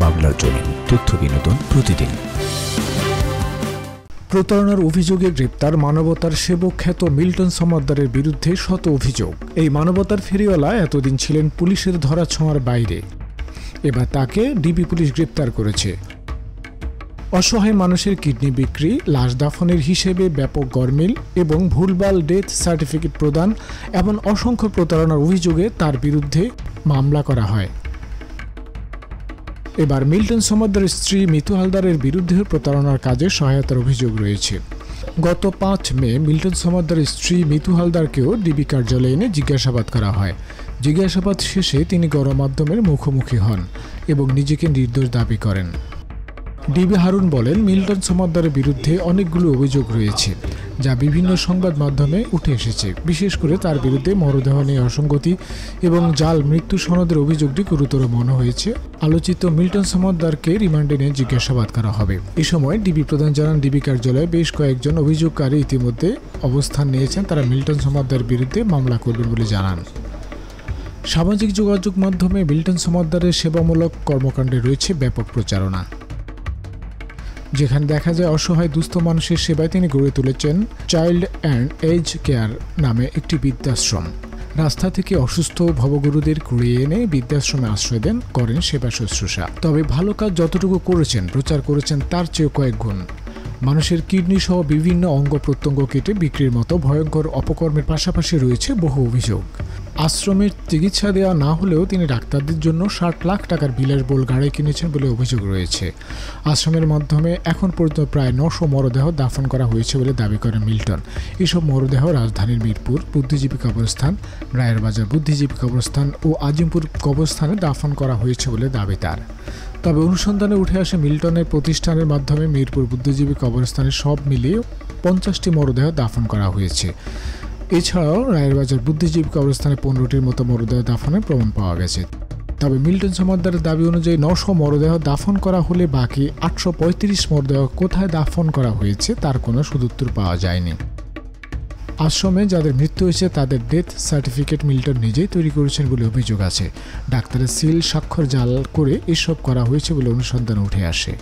বাংলার জমিন তথ্য বিনোদন প্রতিদিন। প্রতারণার অভিযোগে গ্রেপ্তার মানবতার সেবক খ্যাত মিল্টন সমাদ্দারের বিরুদ্ধে শত অভিযোগ। এই মানবতার ফেরিওয়ালা এতদিন ছিলেন পুলিশের ধরাছোঁয়ার বাইরে, এবার তাকে ডিবি পুলিশ গ্রেপ্তার করেছে। অসহায় মানুষের কিডনি বিক্রি, লাশ দাফনের হিসেবে ব্যাপক গরমিল এবং ভুলভাল ডেথ সার্টিফিকেট প্রদান এমন অসংখ্য প্রতারণার অভিযোগে তার বিরুদ্ধে মামলা করা হয়। এবার মিল্টন সমাদ্দারের স্ত্রী মিতু হালদারের বিরুদ্ধে প্রতারণার কাজে সহায়তার অভিযোগ রয়েছে। গত 5 মে মিল্টন সমাদ্দারের স্ত্রী মিতু হালদারকেও ডিবি কার্যালয়ে এনে জিজ্ঞাসাবাদ করা হয়। জিজ্ঞাসাবাদ শেষে তিনি গণমাধ্যমের মুখোমুখি হন এবং নিজেকে নির্দোষ দাবি করেন। ডিবি হারুন বলেন, মিল্টন সমাদ্দারের বিরুদ্ধে অনেকগুলো অভিযোগ রয়েছে যা বিভিন্ন সংবাদ মাধ্যমে উঠে এসেছে। বিশেষ করে তার বিরুদ্ধে মরদেহ নিয়ে অসঙ্গতি এবং জাল মৃত্যু সনদের অভিযোগটি গুরুতর মনে হয়েছে। আলোচিত মিল্টন সমাদ্দারকে রিমান্ডে নিয়ে জিজ্ঞাসাবাদ করা হবে। এ সময় ডিবি প্রধান জানান, ডিবি কার্যালয়ে বেশ কয়েকজন অভিযোগকারী ইতিমধ্যে অবস্থান নিয়েছেন। তারা মিল্টন সমাদ্দারের বিরুদ্ধে মামলা করবেন বলে জানান। সামাজিক যোগাযোগ মাধ্যমে মিল্টন সমাদ্দারের সেবামূলক কর্মকাণ্ডে রয়েছে ব্যাপক প্রচারণা, যেখানে দেখা যায় অসহায় দুস্থ মানুষের সেবায় তিনি গড়ে তুলেছেন চাইল্ড অ্যান্ড এজ কেয়ার নামে একটি বৃদ্ধাশ্রম। রাস্তা থেকে অসুস্থ ভবগুরুদের কুড়িয়ে এনে বৃদ্ধাশ্রমে আশ্রয় দেন, করেন সেবা শুশ্রূষা। তবে ভালো কাজ যতটুকু করেছেন, প্রচার করেছেন তার চেয়ে কয়েক গুণ। মানুষের কিডনি সহ বিভিন্ন অঙ্গ প্রত্যঙ্গ কেটে বিক্রির মতো ভয়ঙ্কর অপকর্মের পাশাপাশি রয়েছে বহু অভিযোগ। আশ্রমের চিকিৎসা দেওয়া না হলেও তিনি ডাক্তারদের জন্য 60 লাখ টাকার বিলাসবহুল গাড়ি কিনেছেন বলে অভিযোগ রয়েছে। আশ্রমের মাধ্যমে এখন পর্যন্ত প্রায় 900 মরদেহ দাফন করা হয়েছে বলে দাবি করেন মিল্টন। এসব মরদেহ রাজধানীর মিরপুর বুদ্ধিজীবী কবরস্থান, রায়ের বাজার বুদ্ধিজীবী কবরস্থান ও আজিমপুর কবরস্থানে দাফন করা হয়েছে বলে দাবি তার। তবে অনুসন্ধানে উঠে আসে মিল্টনের প্রতিষ্ঠানের মাধ্যমে মিরপুর বুদ্ধিজীবী কবরস্থানে সব মিলিয়ে 50টি মরদেহ দাফন করা হয়েছে। এছাড়াও রায়ের বাজার বুদ্ধিজীবী কবরস্থানে 15টির মতো মরদেহ দাফনের প্রমাণ পাওয়া গেছে। তবে মিল্টন সমাদ্দারের দাবি অনুযায়ী 900 মরদেহ দাফন করা হলে বাকি 835 মরদেহ কোথায় দাফন করা হয়েছে তার কোনো সদুত্তর পাওয়া যায়নি। আশ্রমে যাদের মৃত্যু হয়েছে তাদের ডেথ সার্টিফিকেট মিল্টন নিজেই তৈরি করেছেন বলে অভিযোগ আছে। ডাক্তারের সিল স্বাক্ষর জাল করে এসব করা হয়েছে বলে অনুসন্ধানে উঠে আসে।